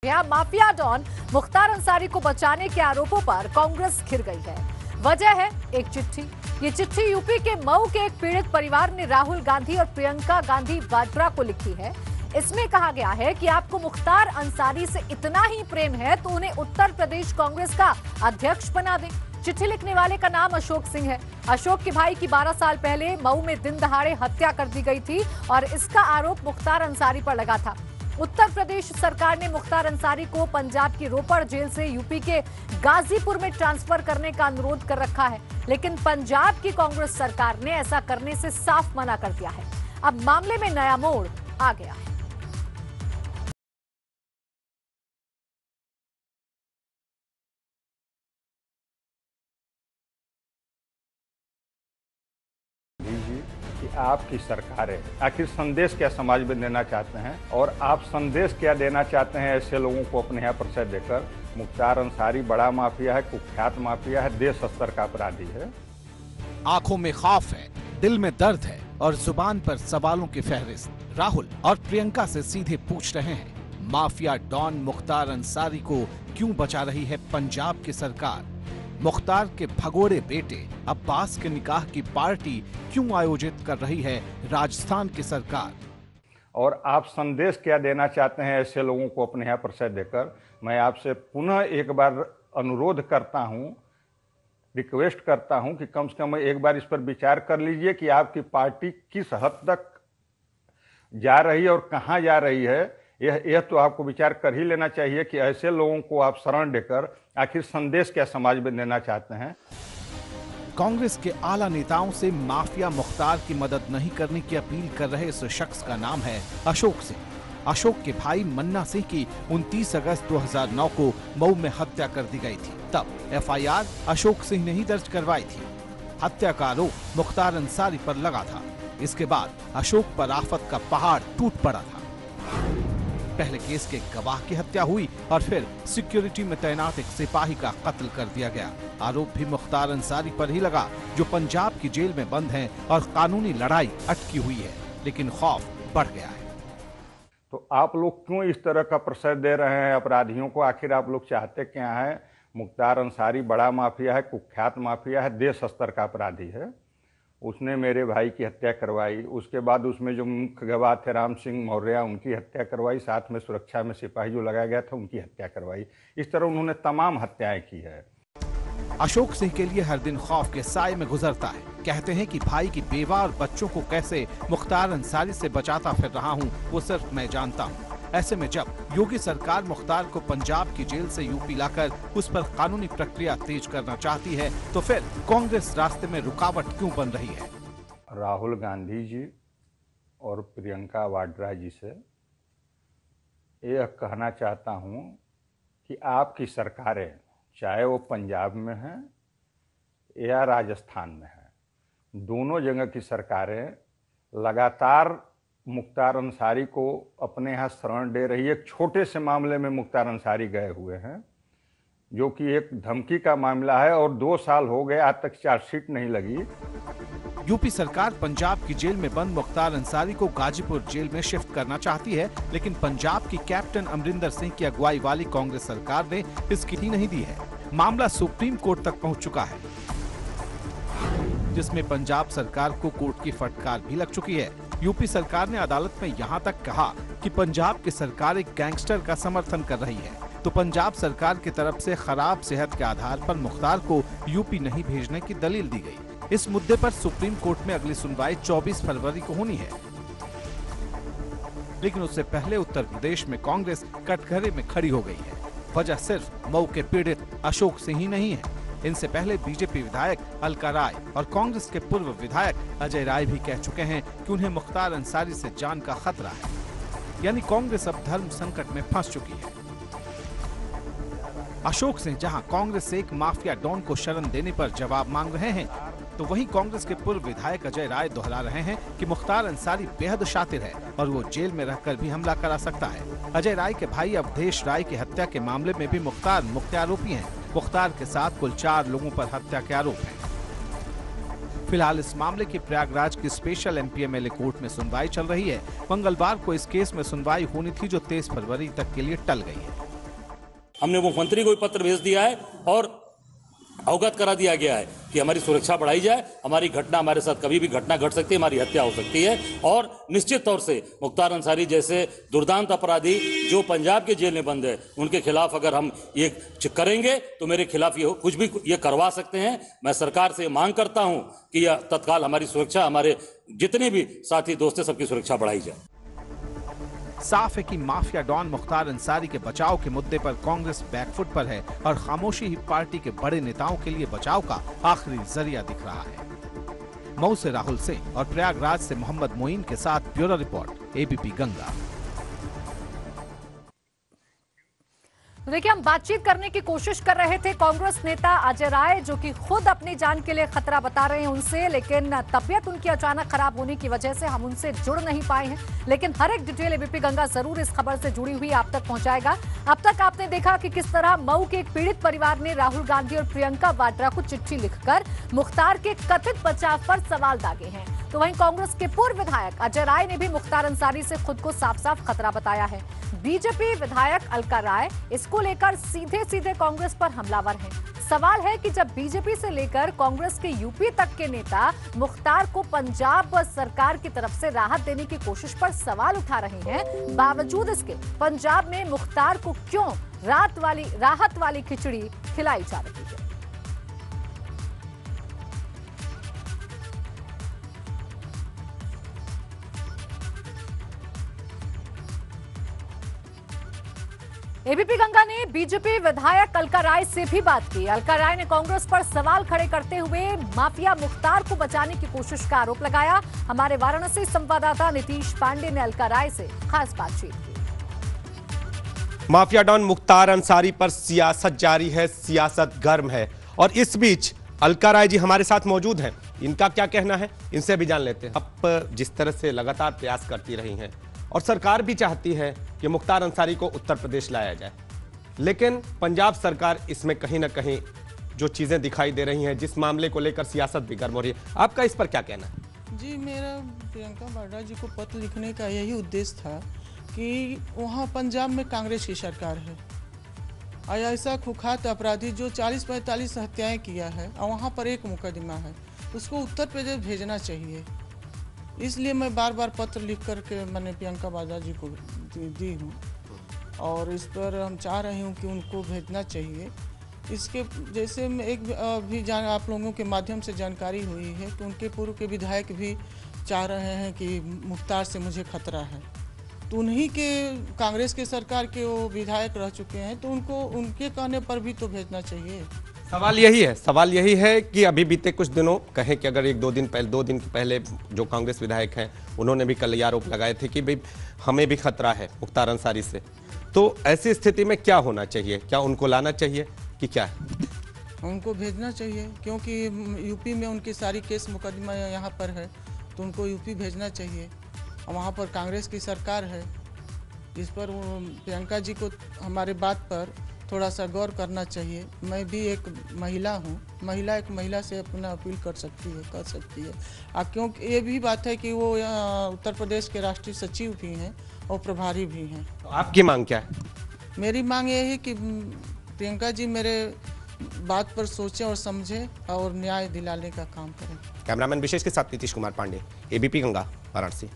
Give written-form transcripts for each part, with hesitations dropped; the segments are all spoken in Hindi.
यहाँ माफिया डॉन मुख्तार अंसारी को बचाने के आरोपों पर कांग्रेस घिर गई है। वजह है एक चिट्ठी। ये चिट्ठी यूपी के मऊ के एक पीड़ित परिवार ने राहुल गांधी और प्रियंका गांधी वाड्रा को लिखी है। इसमें कहा गया है कि आपको मुख्तार अंसारी से इतना ही प्रेम है तो उन्हें उत्तर प्रदेश कांग्रेस का अध्यक्ष बना दें। चिट्ठी लिखने वाले का नाम अशोक सिंह है। अशोक के भाई की 12 साल पहले मऊ में दिन दहाड़े हत्या कर दी गई थी और इसका आरोप मुख्तार अंसारी पर लगा था। उत्तर प्रदेश सरकार ने मुख्तार अंसारी को पंजाब की रोपड़ जेल से यूपी के गाजीपुर में ट्रांसफर करने का अनुरोध कर रखा है, लेकिन पंजाब की कांग्रेस सरकार ने ऐसा करने से साफ मना कर दिया है। अब मामले में नया मोड़ आ गया है। कि आपकी सरकार है, आखिर संदेश क्या समाज में देना चाहते हैं और आप संदेश क्या देना चाहते हैं ऐसे लोगों को अपने यहाँ परिचय देकर। मुख्तार अंसारी बड़ा माफिया है, कुख्यात माफिया है, देश स्तर का अपराधी है। आंखों में खौफ है, दिल में दर्द है और जुबान पर सवालों की फहरिस्त। राहुल और प्रियंका से सीधे पूछ रहे हैं, माफिया डॉन मुख्तार अंसारी को क्यों बचा रही है पंजाब की सरकार? मुख्तार के भगोड़े बेटे अब्बास के निकाह की पार्टी क्यों आयोजित कर रही है राजस्थान की सरकार? और आप संदेश क्या देना चाहते हैं ऐसे लोगों को अपने यहाँ परिचय देकर। मैं आपसे पुनः एक बार अनुरोध करता हूँ, रिक्वेस्ट करता हूँ कि कम से कम एक बार इस पर विचार कर लीजिए कि आपकी पार्टी किस हद तक जा रही है और कहाँ जा रही है। यह तो आपको विचार कर ही लेना चाहिए कि ऐसे लोगों को आप शरण देकर आखिर संदेश क्या समाज में देना चाहते हैं। कांग्रेस के आला नेताओं से माफिया मुख्तार की मदद नहीं करने की अपील कर रहे इस शख्स का नाम है अशोक सिंह। अशोक के भाई मन्ना सिंह की 29 अगस्त 2009 को मऊ में हत्या कर दी गई थी। तब एफआईआर अशोक सिंह ने ही दर्ज करवाई थी। हत्या का आरोप मुख्तार अंसारी पर लगा था। इसके बाद अशोक पर आफत का पहाड़ टूट पड़ा था। पहले केस के गवाह की हत्या हुई और फिर सिक्योरिटी में तैनात एक सिपाही का कत्ल कर दिया गया। आरोप भी मुख्तार अंसारी पर ही लगा, जो पंजाब की जेल में बंद हैं और कानूनी लड़ाई अटकी हुई है, लेकिन खौफ बढ़ गया है। तो आप लोग क्यों इस तरह का प्रश्रय दे रहे हैं अपराधियों को? आखिर आप लोग चाहते क्या हैं? मुख्तार अंसारी बड़ा माफिया है, कुख्यात माफिया है, देश स्तर का अपराधी है। उसने मेरे भाई की हत्या करवाई, उसके बाद उसमें जो मुख्य गवाह थे राम सिंह मौर्य, उनकी हत्या करवाई, साथ में सुरक्षा में सिपाही जो लगाया गया था उनकी हत्या करवाई। इस तरह उन्होंने तमाम हत्याएं की है। अशोक सिंह के लिए हर दिन खौफ के साए में गुजरता है। कहते हैं कि भाई की बेवा और बच्चों को कैसे मुख्तार अंसारी से बचाता फिर रहा हूँ, वो सिर्फ मैं जानता हूँ। ऐसे में जब योगी सरकार मुख्तार को पंजाब की जेल से यूपी लाकर उस पर कानूनी प्रक्रिया तेज करना चाहती है, तो फिर कांग्रेस रास्ते में रुकावट क्यों बन रही है? राहुल गांधी जी और प्रियंका वाड्रा जी से यह कहना चाहता हूं कि आपकी सरकारें, चाहे वो पंजाब में है या राजस्थान में है, दोनों जगह की सरकारें लगातार मुख्तार अंसारी को अपने यहाँ शरण दे रही है। एक छोटे से मामले में मुख्तार अंसारी गए हुए हैं, जो कि एक धमकी का मामला है और 2 साल हो गए, आज तक चार्जशीट नहीं लगी। यूपी सरकार पंजाब की जेल में बंद मुख्तार अंसारी को गाजीपुर जेल में शिफ्ट करना चाहती है, लेकिन पंजाब की कैप्टन अमरिंदर सिंह की अगुवाई वाली कांग्रेस सरकार ने इसकी ही नहीं दी है। मामला सुप्रीम कोर्ट तक पहुंच चुका है, जिसमें पंजाब सरकार को कोर्ट की फटकार भी लग चुकी है। यूपी सरकार ने अदालत में यहां तक कहा कि पंजाब की सरकार एक गैंगस्टर का समर्थन कर रही है, तो पंजाब सरकार की तरफ से खराब सेहत के आधार पर मुख्तार को यूपी नहीं भेजने की दलील दी गई। इस मुद्दे पर सुप्रीम कोर्ट में अगली सुनवाई 24 फरवरी को होनी है, लेकिन उससे पहले उत्तर प्रदेश में कांग्रेस कटघरे में खड़ी हो गई है। वजह सिर्फ मऊ के पीड़ित अशोक सिंह ही नहीं है। इनसे पहले बीजेपी विधायक अलका राय और कांग्रेस के पूर्व विधायक अजय राय भी कह चुके हैं कि उन्हें मुख्तार अंसारी से जान का खतरा है। यानी कांग्रेस अब धर्म संकट में फंस चुकी है। अशोक सिंह जहां कांग्रेस से एक माफिया डॉन को शरण देने पर जवाब मांग रहे हैं, तो वहीं कांग्रेस के पूर्व विधायक अजय राय दोहरा रहे हैं कि मुख्तार अंसारी बेहद शातिर है और वो जेल में रहकर भी हमला करा सकता है। अजय राय के भाई अवधेश राय की हत्या के मामले में भी मुख्तार मुख्य आरोपी हैं। मुख्तार के साथ कुल 4 लोगों पर हत्या के आरोप हैं। फिलहाल इस मामले की प्रयागराज की स्पेशल एमपीएमएलए कोर्ट में सुनवाई चल रही है। मंगलवार को इस केस में सुनवाई होनी थी, जो 23 फरवरी तक के लिए टल गई है। हमने मुख्यमंत्री को भी पत्र भेज दिया है और अवगत करा दिया गया है कि हमारी सुरक्षा बढ़ाई जाए। हमारे साथ कभी भी घटना घट सकती है, हमारी हत्या हो सकती है और निश्चित तौर से मुख्तार अंसारी जैसे दुर्दांत अपराधी जो पंजाब के जेल में बंद है, उनके खिलाफ अगर हम ये करेंगे तो मेरे खिलाफ ये कुछ भी ये करवा सकते हैं। मैं सरकार से मांग करता हूं कि यह तत्काल हमारी सुरक्षा, हमारे जितने भी साथी दोस्त हैं, सबकी सुरक्षा बढ़ाई जाए। साफ है कि माफिया डॉन मुख्तार अंसारी के बचाव के मुद्दे पर कांग्रेस बैकफुट पर है और खामोशी ही पार्टी के बड़े नेताओं के लिए बचाव का आखिरी जरिया दिख रहा है। मऊ से राहुल सिंह और प्रयागराज से मोहम्मद मोइन के साथ ब्यूरो रिपोर्ट, एबीपी गंगा। तो देखिए, हम बातचीत करने की कोशिश कर रहे थे कांग्रेस नेता अजय राय, जो कि खुद अपनी जान के लिए खतरा बता रहे हैं उनसे, लेकिन तबीयत उनकी अचानक खराब होने की वजह से हम उनसे जुड़ नहीं पाए हैं। लेकिन हर एक डिटेल एबीपी गंगा जरूर इस खबर से जुड़ी हुई आप तक पहुंचाएगा। अब तक आपने देखा कि किस तरह मऊ के एक पीड़ित परिवार ने राहुल गांधी और प्रियंका वाड्रा को चिट्ठी लिखकर मुख्तार के कथित बचाव पर सवाल दागे हैं। तो वहीं कांग्रेस के पूर्व विधायक अजय राय ने भी मुख्तार अंसारी से खुद को साफ साफ खतरा बताया है। बीजेपी विधायक अलका राय इसको लेकर सीधे सीधे कांग्रेस पर हमलावर हैं। सवाल है कि जब बीजेपी से लेकर कांग्रेस के यूपी तक के नेता मुख्तार को पंजाब सरकार की तरफ से राहत देने की कोशिश पर सवाल उठा रहे हैं, बावजूद इसके पंजाब में मुख्तार को क्यों राहत वाली खिचड़ी खिलाई जा रही है। एबीपी गंगा ने बीजेपी विधायक अलका राय से भी बात की। अलका राय ने कांग्रेस पर सवाल खड़े करते हुए माफिया मुख्तार को बचाने की कोशिश का आरोप लगाया। हमारे वाराणसी संवाददाता नीतीश पांडे ने अलका राय से खास बातचीत की। माफिया डॉन मुख्तार अंसारी पर सियासत जारी है, सियासत गर्म है और इस बीच अलका राय जी हमारे साथ मौजूद हैं। इनका क्या कहना है, इनसे भी जान लेते हैं। अब जिस तरह से लगातार प्रयास करती रही हैं और सरकार भी चाहती है कि मुख्तार अंसारी को उत्तर प्रदेश लाया जाए, लेकिन पंजाब सरकार इसमें कहीं ना कहीं जो चीजें दिखाई दे रही हैं, जिस मामले को लेकर सियासत भी गर्म हो रही है, आपका इस पर क्या कहना है? जी, मेरा प्रियंका वाड्रा जी को पत्र लिखने का यही उद्देश्य था कि वहाँ पंजाब में कांग्रेस की सरकार है और ऐसा कुख्यात अपराधी जो 40-45 हत्याएं किया है और वहाँ पर एक मुकदमा है, उसको उत्तर प्रदेश भेजना चाहिए। इसलिए मैं बार बार पत्र लिख करके मैंने प्रियंका वाड्रा जी को दी हूँ और इस पर हम चाह रहे हूँ कि उनको भेजना चाहिए। इसके जैसे एक भी आप लोगों के माध्यम से जानकारी हुई है कि उनके पूर्व के विधायक भी चाह रहे हैं कि मुख्तार से मुझे खतरा है, तो उन्हीं के कांग्रेस के सरकार के वो विधायक रह चुके हैं, तो उनको उनके कहने पर भी तो भेजना चाहिए। सवाल यही है कि अभी बीते कुछ दिनों कहें कि अगर 2 दिन पहले जो कांग्रेस विधायक हैं उन्होंने भी कल आरोप लगाए थे कि भाई हमें भी खतरा है मुख्तार अंसारी से, तो ऐसी स्थिति में क्या होना चाहिए? क्या उनको लाना चाहिए कि क्या है? उनको भेजना चाहिए, क्योंकि यूपी में उनकी सारी केस मुकदमा यहाँ पर है, तो उनको यूपी भेजना चाहिए। वहाँ पर कांग्रेस की सरकार है। इस पर प्रियंका जी को हमारे बात पर थोड़ा सा गौर करना चाहिए। मैं भी एक महिला हूँ, महिला एक महिला से अपना अपील कर सकती है क्योंकि ये भी बात है कि वो उत्तर प्रदेश के राष्ट्रीय सचिव भी हैं और प्रभारी भी हैं। तो आपकी मांग क्या है? मेरी मांग ये है कि प्रियंका जी मेरे बात पर सोचें और समझें और न्याय दिलाने का काम करें। कैमरामैन विशेष के साथ नीतीश कुमार पांडे, एबीपी गंगा, वाराणसी।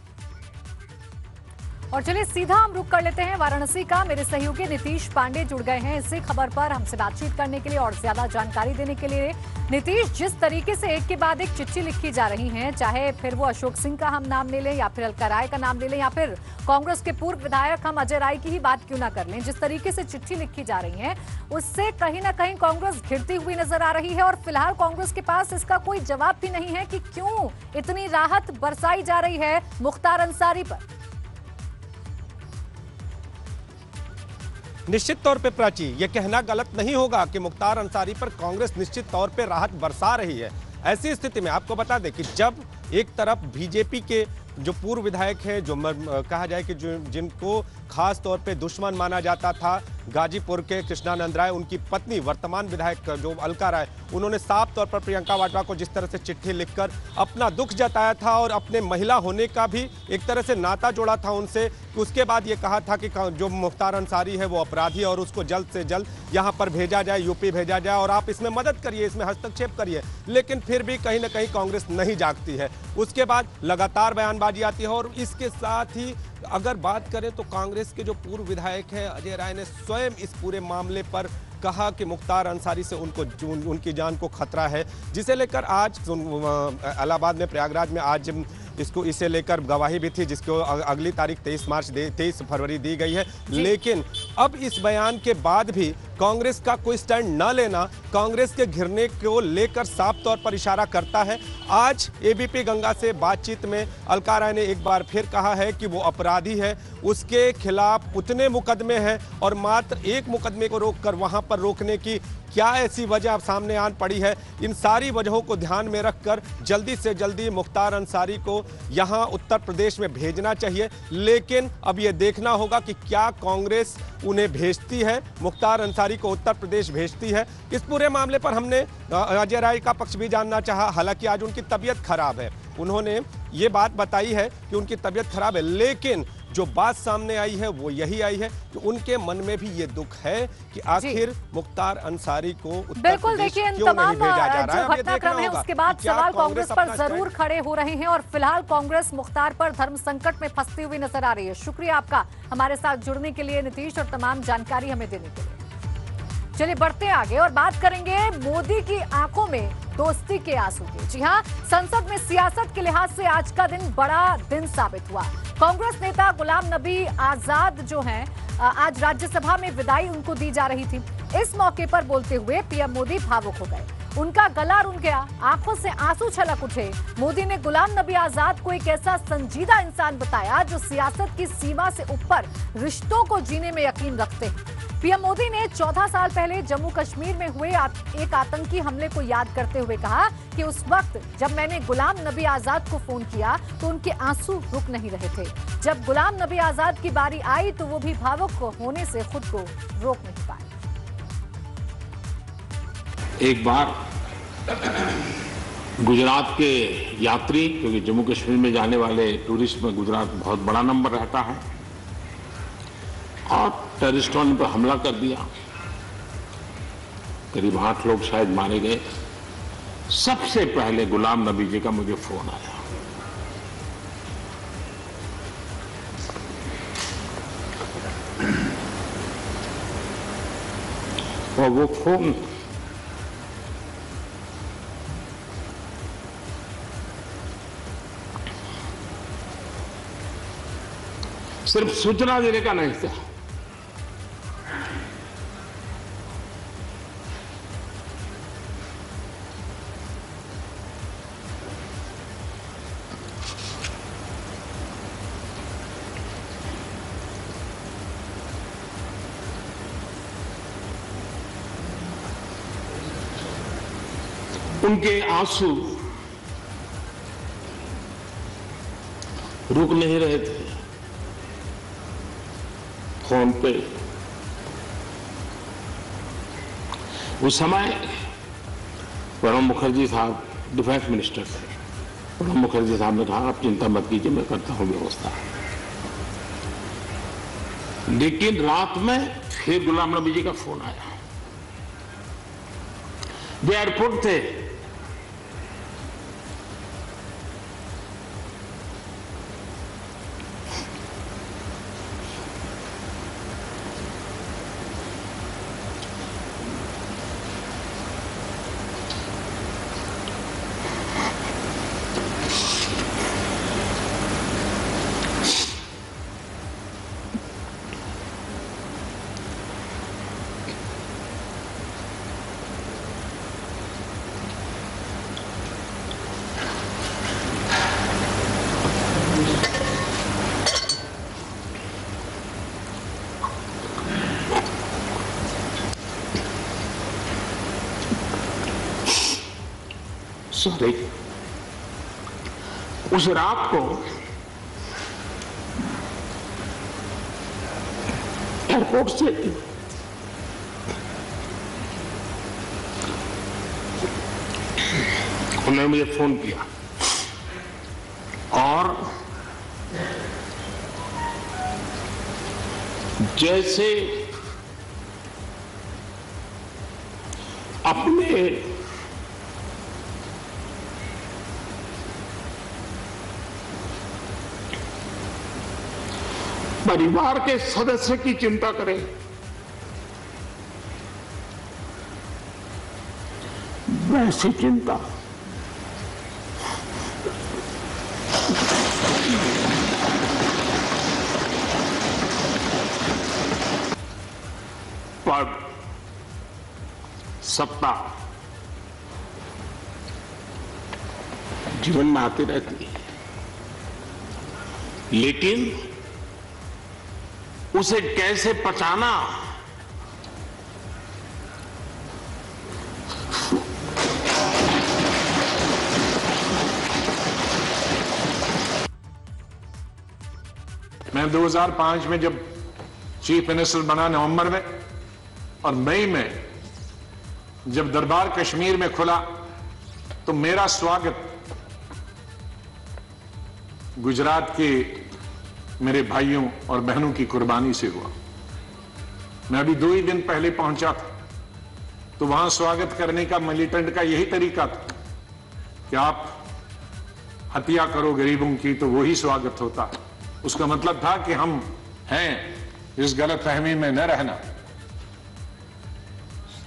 और चलिए सीधा हम रुक कर लेते हैं वाराणसी का। मेरे सहयोगी नीतीश पांडे जुड़ गए हैं इसी खबर पर हमसे बातचीत करने के लिए और ज्यादा जानकारी देने के लिए। नीतीश, जिस तरीके से एक के बाद एक चिट्ठी लिखी जा रही हैं, चाहे फिर वो अशोक सिंह का हम नाम ले लें या फिर अलका राय का नाम ले लें या फिर कांग्रेस के पूर्व विधायक हम अजय राय की ही बात क्यों ना कर लें, जिस तरीके से चिट्ठी लिखी जा रही है उससे कहीं ना कहीं कांग्रेस घिरती हुई नजर आ रही है और फिलहाल कांग्रेस के पास इसका कोई जवाब भी नहीं है कि क्यों इतनी राहत बरसाई जा रही है मुख्तार अंसारी पर। निश्चित तौर पे प्राची, ये कहना गलत नहीं होगा कि मुख्तार अंसारी पर कांग्रेस निश्चित तौर पे राहत बरसा रही है। ऐसी स्थिति में आपको बता दें कि जब एक तरफ बीजेपी के जो पूर्व विधायक हैं, जो कहा जाए कि जिनको खास तौर पे दुश्मन माना जाता था, गाजीपुर के कृष्णानंद राय, उनकी पत्नी वर्तमान विधायक जो अलका राय, उन्होंने साफ तौर पर प्रियंका वाड्रा को जिस तरह से चिट्ठी लिखकर अपना दुख जताया था और अपने महिला होने का भी एक तरह से नाता जोड़ा था उनसे, उसके बाद ये कहा था कि जो मुख्तार अंसारी है वो अपराधी है और उसको जल्द से जल्द यहाँ पर भेजा जाए, यूपी भेजा जाए और आप इसमें मदद करिए, इसमें हस्तक्षेप करिए। लेकिन फिर भी कहीं ना कहीं कांग्रेस नहीं जागती है। उसके बाद लगातार बयानबाजी आती है और इसके साथ ही अगर बात करें तो कांग्रेस के जो पूर्व विधायक हैं अजय राय ने स्वयं इस पूरे मामले पर कहा कि मुख्तार अंसारी से उनकी जान को खतरा है, जिसे लेकर आज इलाहाबाद में प्रयागराज में आज इसे लेकर गवाही भी थी, जिसको अगली तारीख 23 फरवरी दी गई है। लेकिन अब इस बयान के बाद भी कांग्रेस का कोई स्टैंड न लेना कांग्रेस के घिरने को लेकर साफ तौर पर इशारा करता है। आज एबीपी गंगा से बातचीत में अलका राय ने एक बार फिर कहा है कि वो अपराधी है, उसके खिलाफ उतने मुकदमे हैं और मात्र एक मुकदमे को रोककर वहां पर रोकने की क्या ऐसी वजह अब सामने आन पड़ी है। इन सारी वजहों को ध्यान में रखकर जल्दी से जल्दी मुख्तार अंसारी को यहां उत्तर प्रदेश में भेजना चाहिए। लेकिन अब यह देखना होगा कि क्या कांग्रेस उन्हें भेजती है, मुख्तार अंसारी को उत्तर प्रदेश भेजती है। इस पूरे मामले पर हमने अजय राय का पक्ष भी जानना चाहा। हालांकि आज उनकी तबीयत खराब है, उन्होंने ये बात बताई है कि उनकी तबीयत खराब है, लेकिन जो बात सामने आई है वो यही आई है कि उनके मन में भी ये दुख है कि आखिर मुख्तार अंसारी को उत्तर प्रदेश क्यों नहीं भेजा जा रहा है। जो घटनाक्रम है उसके बाद सवाल कांग्रेस पर जरूर खड़े हो रहे हैं और फिलहाल कांग्रेस मुख्तार पर धर्म संकट में फंसती हुई नजर आ रही है। शुक्रिया आपका हमारे साथ जुड़ने के लिए नीतीश, और तमाम जानकारी हमें देने के लिए। चलिए बढ़ते आगे और बात करेंगे मोदी की आंखों में दोस्ती के आंसू की। जी हां, संसद में सियासत के लिहाज से आज का दिन बड़ा दिन साबित हुआ। कांग्रेस नेता गुलाम नबी आजाद जो हैं, आज राज्यसभा में विदाई उनको दी जा रही थी। इस मौके पर बोलते हुए पीएम मोदी भावुक हो गए, उनका गला रुन गया, आंखों से आंसू छलक उठे। मोदी ने गुलाम नबी आजाद को एक ऐसा संजीदा इंसान बताया जो सियासत की सीमा से ऊपर रिश्तों को जीने में यकीन रखते हैं। पीएम मोदी ने 14 साल पहले जम्मू कश्मीर में हुए एक आतंकी हमले को याद करते हुए कहा कि उस वक्त जब मैंने गुलाम नबी आजाद को फोन किया तो उनके आंसू रुक नहीं रहे थे। जब गुलाम नबी आजाद की बारी आई तो वो भी भावुक होने से खुद को रोक नहीं पाए। एक बार गुजरात के यात्री, क्योंकि जम्मू कश्मीर में जाने वाले टूरिस्ट में गुजरात बहुत बड़ा नंबर रहता है, और टेररिस्टों ने पर हमला कर दिया, करीब 8 लोग शायद मारे गए। सबसे पहले गुलाम नबी जी का मुझे फोन आया। और वो फोन सिर्फ सूचना देने का नहीं था, उनके आंसू रुक नहीं रहे थे। फोन पे उस समय प्रणब मुखर्जी साहब डिफेंस मिनिस्टर थे। प्रणब मुखर्जी साहब ने कहा आप चिंता मत कीजिए, मैं करता हूं व्यवस्था। लेकिन रात में फिर गुलाम नबी जी का फोन आया। वे एयरपोर्ट थे, सॉरी, उस रात को एयरपोर्ट से उन्होंने मुझे फोन किया और जैसे अपने परिवार के सदस्य की चिंता करें, वैसी चिंता पद, सत्ता जीवन में आती रहती है, लेकिन उसे कैसे पचाना, मैं 2005 में जब चीफ मिनिस्टर बना नवंबर में, और मई में जब दरबार कश्मीर में खुला, तो मेरा स्वागत गुजरात के मेरे भाइयों और बहनों की कुर्बानी से हुआ। मैं अभी 2 ही दिन पहले पहुंचा था, तो वहां स्वागत करने का मिलिटेंट का यही तरीका था कि आप हत्या करो गरीबों की तो वही स्वागत होता। उसका मतलब था कि हम हैं, इस गलतफहमी में न रहना।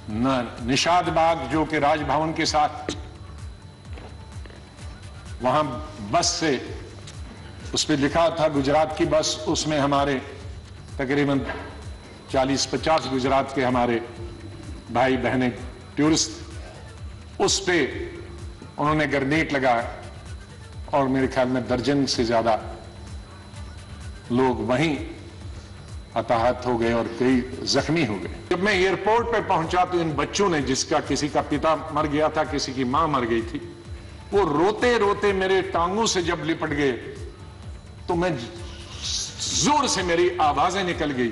न निषाद बाग जो कि राजभवन के साथ वहां बस से उस पर लिखा था गुजरात की बस, उसमें हमारे तकरीबन 40-50 गुजरात के हमारे भाई बहनें टूरिस्ट, उस पे उन्होंने ग्रेनेड लगाया और मेरे ख्याल में दर्जन से ज्यादा लोग वहीं हताहत हो गए और कई जख्मी हो गए। जब मैं एयरपोर्ट पे पहुंचा तो इन बच्चों ने, जिसका किसी का पिता मर गया था, किसी की मां मर गई थी, वो रोते रोते मेरे टांगों से जब लिपट गए तो मैं जोर से मेरी आवाजें निकल गई,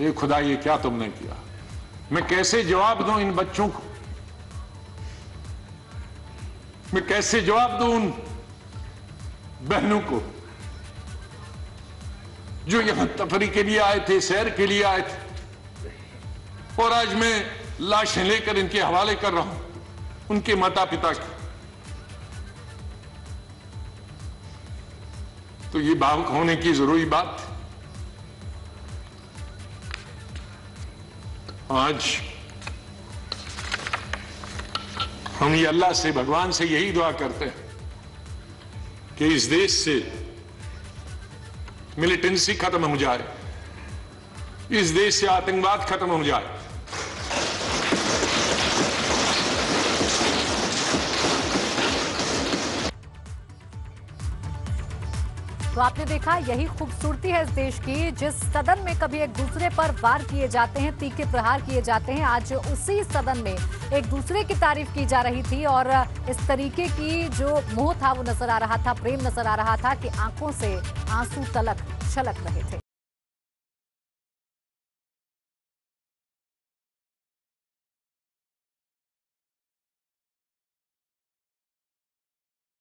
ये खुदा ये क्या तुमने किया। मैं कैसे जवाब दूं इन बच्चों को, मैं कैसे जवाब दूं उन बहनों को जो यहां तफरी के लिए आए थे, सैर के लिए आए थे, और आज मैं लाशें लेकर इनके हवाले कर रहा हूं उनके माता पिता की। तो ये भावुक होने की जरूरी बात। आज हम ये अल्लाह से, भगवान से यही दुआ करते हैं कि इस देश से मिलिटेंसी खत्म हो जाए, इस देश से आतंकवाद खत्म हो जाए। तो आपने देखा, यही खूबसूरती है इस देश की, जिस सदन में कभी एक दूसरे पर वार किए जाते हैं, तीखे प्रहार किए जाते हैं, आज उसी सदन में एक दूसरे की तारीफ की जा रही थी और इस तरीके की जो मोह था वो नजर आ रहा था, प्रेम नजर आ रहा था कि आंखों से आंसू तलक छलक रहे थे।